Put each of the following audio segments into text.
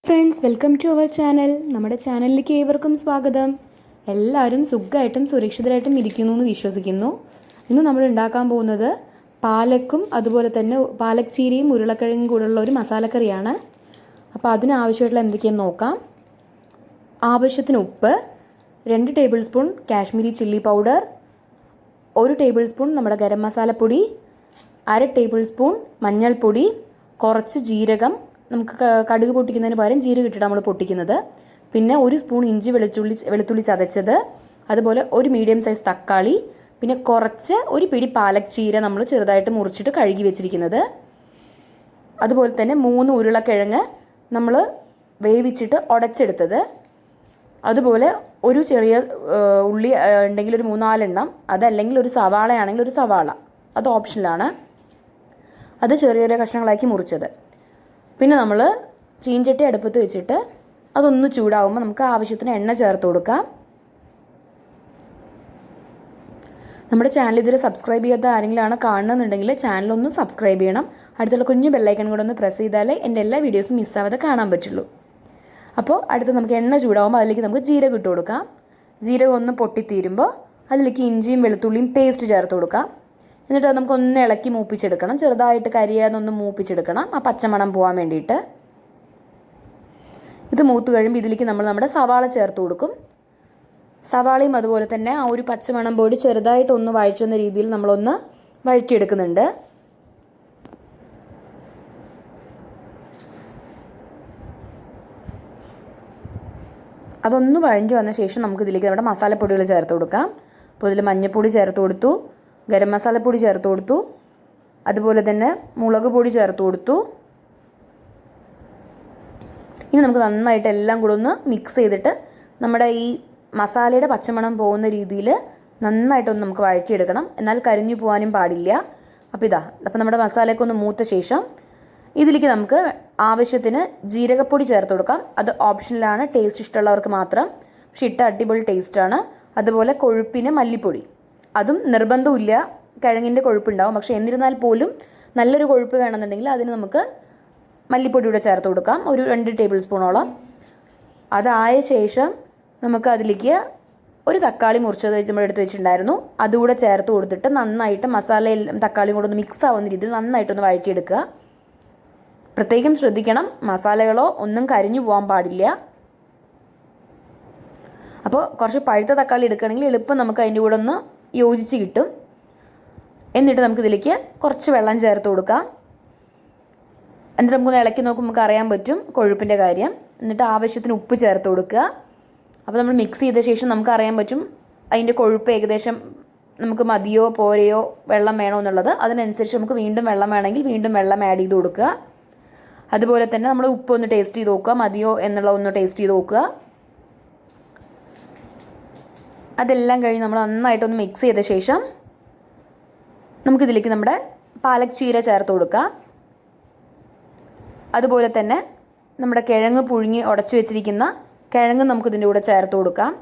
Friends, welcome to our channel. നമ്മുടെ ചാനലിലേക്ക് ഏവർക്കും സ്വാഗതം. എല്ലാവരും സുഖമായിട്ടും സുരക്ഷിതരായിട്ടും ഇരിക്കുന്നു എന്ന് വിശ്വസിക്കുന്നു. ഇന്ന് നമ്മൾ ഉണ്ടാക്കാൻ പോകുന്നത് പാലക്കും അതുപോലെ തന്നെ പാലക് ചീരയും ഉരുളക്കിഴങ്ങും കൂടെയുള്ള ഒരു മസാലക്കറിയാണ്. അപ്പോൾ അതിനാവശ്യമായിട്ടുള്ള എന്തൊക്കെയാണെന്ന് നോക്കാം. ആവശ്യത്തിന് ഉപ്പ്, 2 table spoon Kashmiri chilli powder, 1 table spoon നമ്മുടെ ഗരം മസാലപ്പൊടി, 1/2 ടേബിൾ സ്പൂൺ മഞ്ഞൾപ്പൊടി, കുറച്ച് ജീരകം, നമുക്ക് കടുക് പൊട്ടിക്കുന്നതിന് പകരം ജീരകം ഇട്ടിട്ട് നമ്മൾ പൊട്ടിക്കുന്നത്, പിന്നെ 1 സ്പൂൺ ഇഞ്ചി വെളുത്തുള്ളി ചതച്ചത്, അതുപോലെ 1 മീഡിയം സൈസ് തക്കാളി, പിന്നെ ഒരു പിടി പാലക് ചീര നമ്മൾ ചെറുതായിട്ട് മുറിച്ചിട്ട് കഴുകി വെച്ചിരിക്കുന്നത്, അതുപോലെ തന്നെ 3 ഉരുളക്കിഴങ്ങ് നമ്മൾ വേവിച്ചിട്ട് ഉടച്ചെടുത്തത്, അതുപോലെ ഒരു ചെറിയ ഉള്ളി ഉണ്ടെങ്കിൽ ഒരു 3-4 എണ്ണം, അതല്ലെങ്കിൽ ഒരു സവാളയാണെങ്കിൽ ഒരു സവാള, അത് ഓപ്ഷനിലാണ്, അത് ചെറിയ ചെറിയ കഷ്ണങ്ങളാക്കി മുറിച്ചത്. പിന്നെ നമ്മൾ ചീഞ്ചട്ടി അടുപ്പത്ത് വെച്ചിട്ട് അതൊന്ന് ചൂടാകുമ്പോൾ നമുക്ക് ആവശ്യത്തിന് എണ്ണ ചേർത്ത് കൊടുക്കാം. നമ്മുടെ ചാനൽ ഇതുവരെ സബ്സ്ക്രൈബ് ചെയ്യാത്ത ആരെങ്കിലാണ് കാണുന്നുണ്ടെങ്കിൽ ചാനലൊന്ന് സബ്സ്ക്രൈബ് ചെയ്യണം. അടുത്തുള്ള കുഞ്ഞു ബെല്ലൈക്കൺ കൂടെ ഒന്ന് പ്രസ് ചെയ്താലേ എൻ്റെ എല്ലാ വീഡിയോസും മിസ്സാവാതെ കാണാൻ പറ്റുള്ളൂ. അപ്പോൾ അടുത്ത് നമുക്ക് എണ്ണ ചൂടാകുമ്പോൾ അതിലേക്ക് നമുക്ക് ജീരകം ഇട്ട് കൊടുക്കാം. ജീരകം ഒന്ന് പൊട്ടിത്തീരുമ്പോൾ അതിലേക്ക് ഇഞ്ചിയും വെളുത്തുള്ളിയും പേസ്റ്റ് ചേർത്ത് കൊടുക്കാം. എന്നിട്ട് അത് നമുക്കൊന്ന് ഇളക്കി മൂപ്പിച്ചെടുക്കണം. ചെറുതായിട്ട് കരിയാതൊന്ന് മൂപ്പിച്ചെടുക്കണം, ആ പച്ചമണം പോകാൻ വേണ്ടിയിട്ട്. ഇത് മൂത്ത് കഴിയുമ്പോൾ ഇതിലേക്ക് നമ്മൾ നമ്മുടെ സവാള ചേർത്ത് കൊടുക്കും. സവാളയും അതുപോലെ തന്നെ ആ ഒരു പച്ചമണം പോയി ചെറുതായിട്ടൊന്ന് വഴറ്റുന്ന രീതിയിൽ നമ്മളൊന്ന് വഴറ്റിയെടുക്കുന്നുണ്ട്. അതൊന്ന് വഴഞ്ഞു വന്ന ശേഷം നമുക്കിതിലേക്ക് നമ്മുടെ മസാലപ്പൊടികൾ ചേർത്ത് കൊടുക്കാം. അപ്പോൾ ഇതിൽ മഞ്ഞൾപ്പൊടി ചേർത്ത് കൊടുത്തു, ഗരം മസാലപ്പൊടി ചേർത്ത് കൊടുത്തു, അതുപോലെ തന്നെ മുളക് പൊടി ചേർത്ത് കൊടുത്തു. ഇനി നമുക്ക് നന്നായിട്ട് എല്ലാം കൂടെ ഒന്ന് മിക്സ് ചെയ്തിട്ട് നമ്മുടെ ഈ മസാലയുടെ പച്ചമണം പോകുന്ന രീതിയിൽ നന്നായിട്ടൊന്ന് നമുക്ക് വഴറ്റിയെടുക്കണം. എന്നാൽ കരിഞ്ഞു പോകാനും പാടില്ല. അപ്പോൾ നമ്മുടെ മസാലയൊക്കെ ഒന്ന് മൂത്ത ശേഷം ഇതിലേക്ക് നമുക്ക് ആവശ്യത്തിന് ജീരകപ്പൊടി ചേർത്ത് കൊടുക്കാം. അത് ഓപ്ഷനിലാണ്, ടേസ്റ്റ് ഇഷ്ടമുള്ളവർക്ക് മാത്രം, പക്ഷെ ഇട്ട അടിപൊളി ടേസ്റ്റാണ്. അതുപോലെ കൊഴുപ്പിന് മല്ലിപ്പൊടി, അതും നിർബന്ധമില്ല, കിഴങ്ങിൻ്റെ കൊഴുപ്പുണ്ടാവും, പക്ഷേ എന്നിരുന്നാൽ പോലും നല്ലൊരു കൊഴുപ്പ് വേണമെന്നുണ്ടെങ്കിൽ അതിന് നമുക്ക് മല്ലിപ്പൊടിയൂടെ ചേർത്ത് കൊടുക്കാം, ഒരു 2 ടേബിൾ സ്പൂണോളം. അതായ ശേഷം നമുക്ക് അതിലേക്ക് ഒരു തക്കാളി മുറിച്ചത് നമ്മൾ എടുത്ത് വെച്ചിട്ടുണ്ടായിരുന്നു, അതുകൂടെ ചേർത്ത് കൊടുത്തിട്ട് നന്നായിട്ട് മസാലയെല്ലാം തക്കാളിയും കൂടെ ഒന്ന് മിക്സ് ആവുന്ന രീതിയിൽ നന്നായിട്ടൊന്ന് വഴറ്റിയെടുക്കുക. പ്രത്യേകം ശ്രദ്ധിക്കണം, മസാലകളോ ഒന്നും കരിഞ്ഞു പോകാൻ പാടില്ല. അപ്പോൾ കുറച്ച് പഴുത്ത തക്കാളി എടുക്കുകയാണെങ്കിൽ എളുപ്പം നമുക്ക് അതിൻ്റെ കൂടെ ഒന്ന് യോജിച്ച് കിട്ടും. എന്നിട്ട് നമുക്കിതിലേക്ക് കുറച്ച് വെള്ളം ചേർത്ത് കൊടുക്കാം. എന്നിട്ട് നമുക്കൊന്ന് ഇളക്കി നോക്കുമ്പോൾ നമുക്ക് അറിയാൻ പറ്റും കൊഴുപ്പിൻ്റെ കാര്യം. എന്നിട്ട് ആവശ്യത്തിന് ഉപ്പ് ചേർത്ത് കൊടുക്കുക. അപ്പോൾ നമ്മൾ മിക്സ് ചെയ്ത ശേഷം നമുക്ക് അറിയാൻ പറ്റും അതിൻ്റെ കൊഴുപ്പ് ഏകദേശം നമുക്ക് മതിയോ പോരെയോ വെള്ളം വേണോ എന്നുള്ളത്. അതിനനുസരിച്ച് നമുക്ക് വീണ്ടും വെള്ളം വേണമെങ്കിൽ വീണ്ടും വെള്ളം ആഡ് ചെയ്ത് കൊടുക്കുക. അതുപോലെ തന്നെ നമ്മൾ ഉപ്പ് ഒന്ന് ടേസ്റ്റ് ചെയ്ത് നോക്കുക, മതിയോ എന്നുള്ള ഒന്ന് ടേസ്റ്റ് ചെയ്ത് നോക്കുക. അതെല്ലാം കഴിഞ്ഞ് നമ്മൾ നന്നായിട്ടൊന്ന് മിക്സ് ചെയ്ത ശേഷം നമുക്കിതിലേക്ക് നമ്മുടെ പാലക് ചീര ചേർത്ത് കൊടുക്കാം. അതുപോലെ തന്നെ നമ്മുടെ കിഴങ്ങ് പുഴുങ്ങി ഉടച്ചു വെച്ചിരിക്കുന്ന കിഴങ്ങ് നമുക്കിതിൻ്റെ കൂടെ ചേർത്ത് കൊടുക്കാം.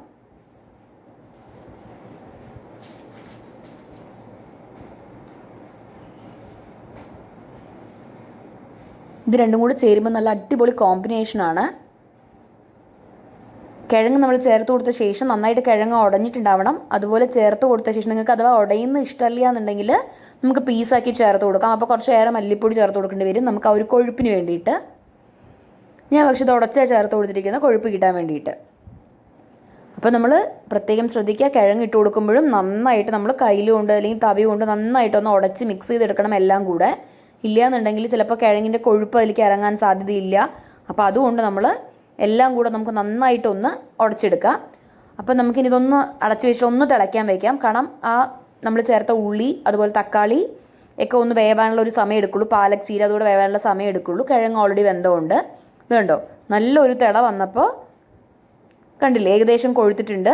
ഇത് രണ്ടും കൂടി ചേരുമ്പോൾ നല്ല അടിപൊളി കോമ്പിനേഷനാണ്. കിഴങ്ങ് നമ്മൾ ചേർത്ത് കൊടുത്ത ശേഷം നന്നായിട്ട് കിഴങ്ങ് ഉടഞ്ഞിട്ടുണ്ടാവണം. അതുപോലെ ചേർത്ത് കൊടുത്ത ശേഷം നിങ്ങൾക്ക് അഥവാ ഉടയുന്ന ഇഷ്ടമില്ല എന്നുണ്ടെങ്കിൽ നമുക്ക് പീസാക്കി ചേർത്ത് കൊടുക്കാം. അപ്പോൾ കുറച്ച് ഏറെ മല്ലിപ്പൊടി ചേർത്ത് കൊടുക്കേണ്ടി വരും നമുക്ക് ആ ഒരു കൊഴുപ്പിന് വേണ്ടിയിട്ട്. ഞാൻ പക്ഷേ ഇത് ഉടച്ചാൽ ചേർത്ത് കൊടുത്തിരിക്കുന്ന കൊഴുപ്പ് കിട്ടാൻ വേണ്ടിയിട്ട്. അപ്പോൾ നമ്മൾ പ്രത്യേകം ശ്രദ്ധിക്കുക, കിഴങ്ങ് ഇട്ട് കൊടുക്കുമ്പോഴും നന്നായിട്ട് നമ്മൾ കയ്യിലുകൊണ്ട് അല്ലെങ്കിൽ തവി കൊണ്ട് നന്നായിട്ടൊന്ന് ഉടച്ച് മിക്സ് ചെയ്തെടുക്കണം എല്ലാം കൂടെ. ഇല്ല എന്നുണ്ടെങ്കിൽ ചിലപ്പോൾ കിഴങ്ങിൻ്റെ കൊഴുപ്പ് അതിലേക്ക് ഇറങ്ങാൻ സാധ്യതയില്ല. അപ്പോൾ അതുകൊണ്ട് നമ്മൾ എല്ലാം കൂടെ നമുക്ക് നന്നായിട്ടൊന്ന് ഉടച്ചെടുക്കാം. അപ്പം നമുക്കിനി ഇതൊന്ന് അടച്ചു വെച്ചിട്ട് ഒന്ന് തിളയ്ക്കാൻ വയ്ക്കാം. കാരണം ആ നമ്മൾ ചേർത്ത ഉള്ളി അതുപോലെ തക്കാളി ഒക്കെ ഒന്ന് വേവാനുള്ള ഒരു സമയം എടുക്കുള്ളൂ. പാലക് ചീര അതുകൂടെ വേവാനുള്ള സമയം എടുക്കുള്ളൂ. കിഴങ്ങ് ഓൾറെഡി വെന്തമുണ്ട്. ഇത് കണ്ടോ, നല്ലൊരു തിള വന്നപ്പോൾ കണ്ടില്ലേ, ഏകദേശം കൊഴുത്തിട്ടുണ്ട്.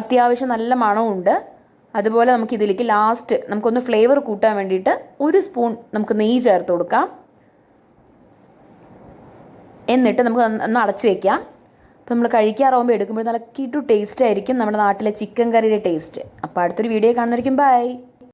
അത്യാവശ്യം നല്ല മണമുണ്ട്. അതുപോലെ നമുക്കിതിലേക്ക് ലാസ്റ്റ് നമുക്കൊന്ന് ഫ്ലേവർ കൂട്ടാൻ വേണ്ടിയിട്ട് 1 സ്പൂൺ നമുക്ക് നെയ്യ് ചേർത്ത് കൊടുക്കാം. എന്നിട്ട് നമുക്ക് ഒന്ന് അടച്ചു വയ്ക്കാം. അപ്പോൾ നമ്മൾ കഴിക്കാറാവുമ്പോൾ എടുക്കുമ്പോൾ നല്ല കിട്ടു ടേസ്റ്റ് ആയിരിക്കും, നമ്മുടെ നാട്ടിലെ ചിക്കൻ കറിയുടെ ടേസ്റ്റ്. അപ്പോൾ അടുത്തൊരു വീഡിയോ കാണുന്നതായിരിക്കും. ബൈ.